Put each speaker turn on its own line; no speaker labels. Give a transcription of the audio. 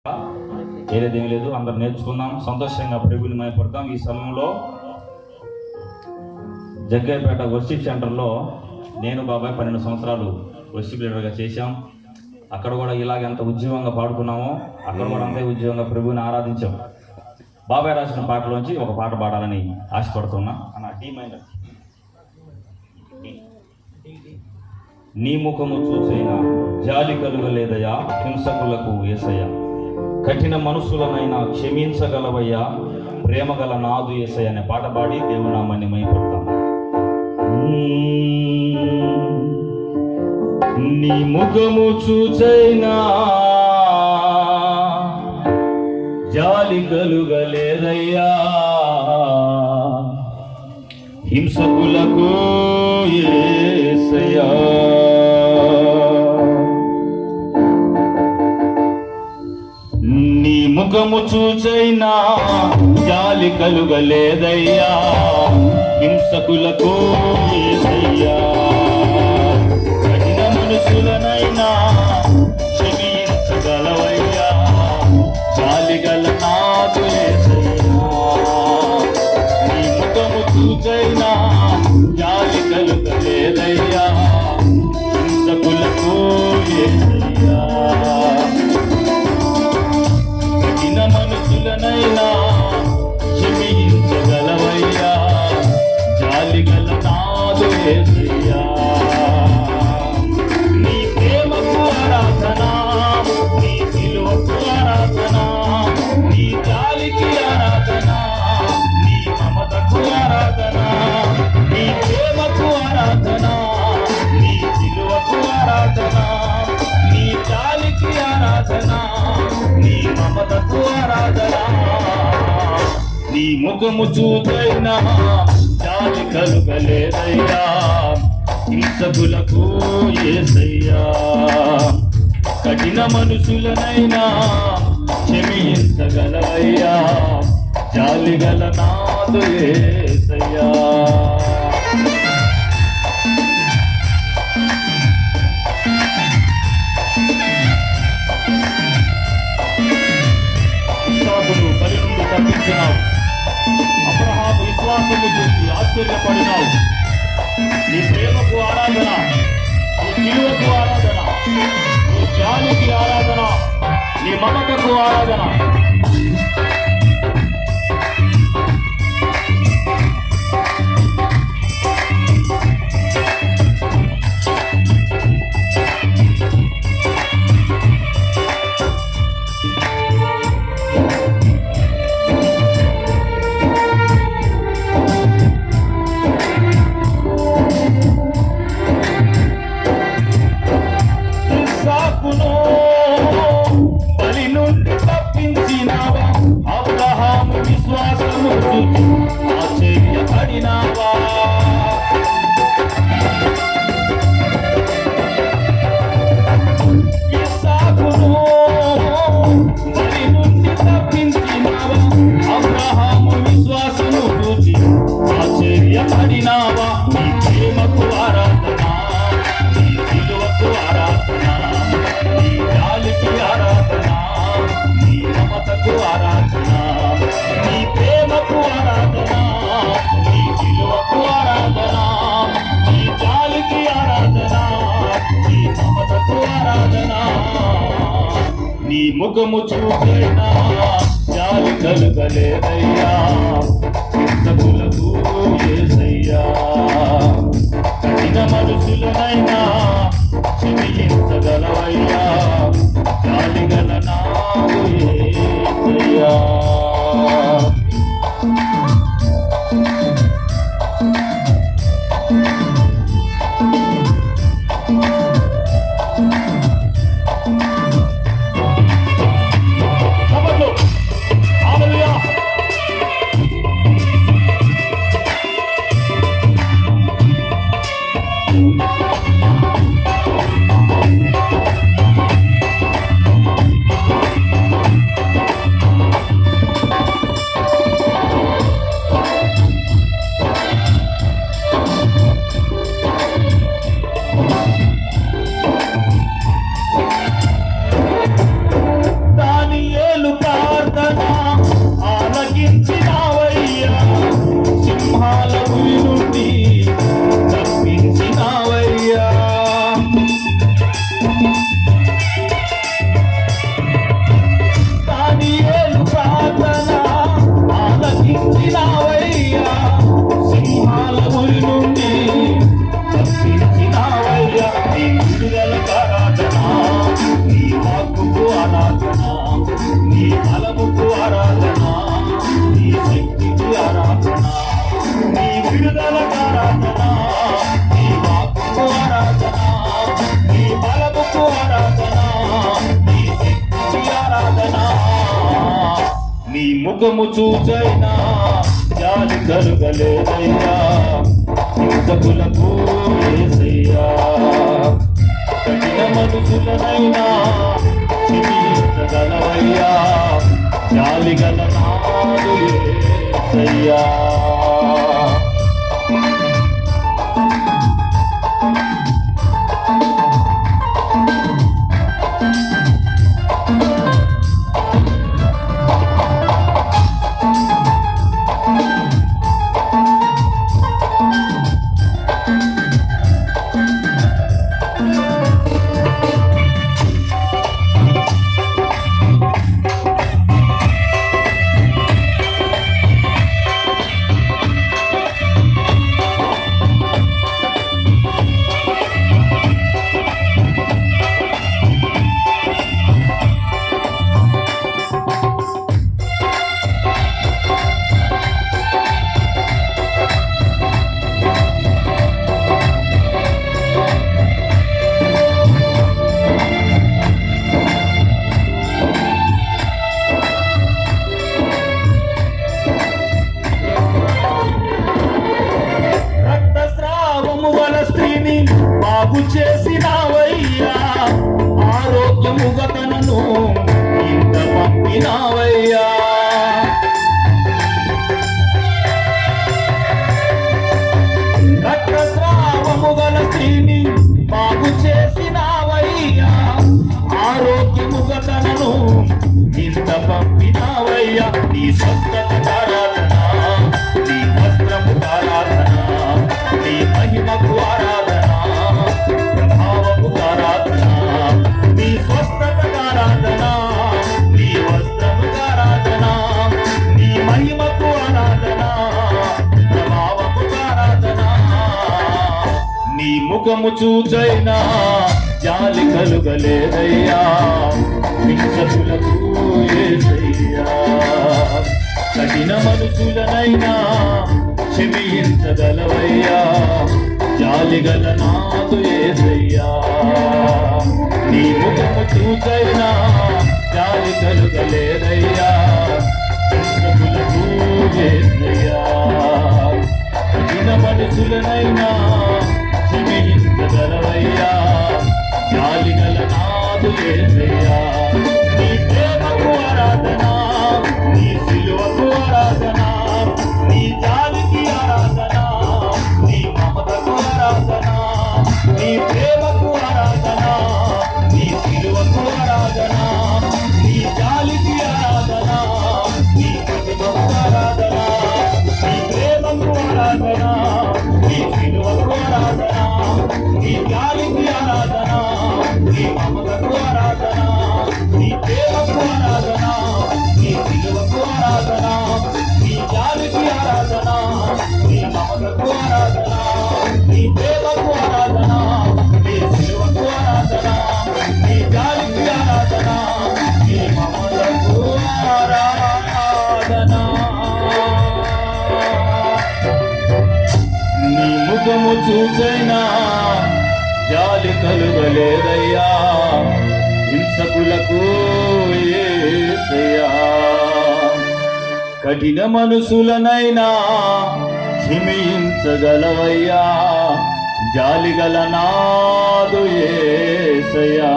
ఏదేమీ లేదు, అందరం నేర్చుకుందాం, సంతోషంగా ప్రభువుని మహిమపడతాం. ఈ సమయంలో జగ్గయ్యపేట వర్షిప్ సెంటర్లో నేను బాబాయ్ 12 సంవత్సరాలు వర్షిప్ లీడర్గా చేశాం. అక్కడ కూడా ఇలాగ ఎంత ఉద్యోగంగా పాడుకున్నామో అక్కడ కూడా అంతే ఉద్యోగంగా ప్రభువుని ఆరాధించాం. బాబాయ్ రాసిన పాటలోంచి ఒక పాట పాడాలని ఆశపడుతున్నా. నా టీం అయిన నీ ముఖము చూసైనా జాలి కలుగలేదయా, హింసకులకు యేసయ్యా, కఠిన మనసులనైనా క్షమించగలవయ్యా, ప్రేమ గల నాదు యేసయ్య అనే పాట పాడి దేవుని నామాన్ని మహిమపడతాం. నీ ముఖము చూచైనా జాలి కలుగలేదయ్యా, హింసకులకు యేసయ్యా, నీ ముఖము చూచైనా జాలి కలుగలేదయ్యా, హింసకులకు యేసయ్యా, కఠిన మనసులనైనా క్షమించగలవయ్యా, జాలి గల నాదు యేసయ్యా, నీ ముఖము చూచైనా జాలి కలుగలేదయ్యా, హింసకులకు యేసయ్యా, కఠిన మనసులనైనా క్షమించగలవయ్యా, జాలి గల నాదు యేసయ్యా, నీ ప్రేమకు ఆరాధన, నీ సిలువకు ఆరాధన, నీ జాలికి ఆరాధన, నీ మమతకు ఆరాధన, నీ ప్రేమకు ఆరాధన, నీ సిలువకు ఆరాధన, నీ జాలికి ఆరాధన, నీ మమతకు ఆరాధన, నీ ముఖము చూచైనా జాలి కలుగలేదయ్యా, హింసకులకు యేసయ్యా, కఠిన మనుషులనైనా క్షమించగలవయ్యా, జాలి గల నాదు యేసయ్యా. ఇస్సాకును బలి నుండి తప్పించినావు, అబ్రహాము విశ్వాసము చూసి ఆశ్చర్యపడినావు, నీ ప్రేమకు ఆరాధన, నీ సిలువకు ఆరాధన, నీ జాలికి ఆరాధన, నీ మమతకు ఆరాధన. బలి నుండి తప్పించినావా, అబ్రహాము విశ్వాసము చూచి ఆశ్చర్యపడినావా, ఇస్సాకును బలి నుండి తప్పించినావా, అబ్రహాము విశ్వాసము చూచి ఆశ్చర్యపడినావా, నీ ప్రేమకు ఆరాధన, నీ సిలువకు ఆరాధన, నీ జాలికి ఆరాధన, నీ మమతకు ఆరాధన, నీ ప్రేమకు ఆరాధన, నీ సిలువకు ఆరాధన, నీ జాలికి ఆరాధన, నీ మమతకు ఆరాధన, నీ ముఖము చూచైనా జాలి కలుగలేదయ్యా, హింసకులకు యేసయ్యా, కఠిన మనసులనైనా క్షమించగలవయ్యా, జాలి గల నాదు యేసయ్యా.
నీ బలముకు ఆరాధన, నీ శక్తికి ఆరాధన, నీ విడుదలకు ఆరాధన, నీ వాక్కుకు ఆరాధన, నీ బలముకు ఆరాధన, నీ శక్తికి ఆరాధన. నీ ముఖము చూచైనా జాలి కలుగలేదయ్యా, హింసకులకు యేసయ్యా. కఠిన మనుషులనైనా క్షమించగలవయ్యా, జాలి గల నాదు యేసయ్యా. బాగు చేసినావయ్యా, ఆరోగ్యముగా తనను ఇంత పంపినావయ్యా. రక్తస్రావము గల స్త్రీని బాగు చేసినావయ్యా, ఆరోగ్యముగా తనను ఇంత పంపినావయ్యా. నీ స్వస్థత ఆరాధన, నీ వస్త్రము ఆరాధన, నీ మహిమకు ఆరాధన, ప్రభావము ఆరాధన, నీ స్వస్థత ఆరాధన, నీ వస్త్రము ఆరాధన, నీ మహిమకు ఆరాధన, ప్రభావము ఆరాధన. నీ ముఖము చూచైనా జాలి కలుగలేదయ్యా, హింసకులకు యేసయ్యా. కఠిన మనుషులనైనా క్షమించగలవయ్యా, జాలిగల నాదు యేసయ్యా. నీ ముఖము చూచైనా జాలి కలుగలేదయ్యా, హింసకులకు యేసయ్యా. కఠిన మనుషులనైనా క్షమించగలవయ్యా, జాలిగల నాదు యేసయ్యా. నీ ప్రేమకు ఆరాధన, నీ సిలువకు ఆరాధన, నీ జాలికి ఆరాధన, నీ మమతకు ఆరాధన, నీ ప్రేమకు ఆరాధన, నీ సిలువకు ఆరాధన, నీ జాలికి ఆరాధన, నీ ప్రతిభకు ఆరాధన, నీ ప్రేమకు ఆరాధన, నీ సిలువకు ఆరాధన, నీ జాలికి ఆరాధన, నీ మమతకు ఆరాధన, నీ ప్రేమకు ఆరాధన, నీ సిలువకు ఆరాధన, నీ జాలికి ఆరాధన, నీ మమతకు ఆరాధన, నీ ప్రేమకు ఆరాధన, నీ సిలువకు ఆరాధన, నీ జాలికి ఆరాధన, నీ మమతకు ఆరాధన. నీ ముఖము చూచైనా జాలి కలుగలేదయ్యా, హింసకులకు యేసయ్యా. కఠిన మనసులనైనా క్షమించగలవయ్యా, జాలిగల నాదు యేసయ్యా.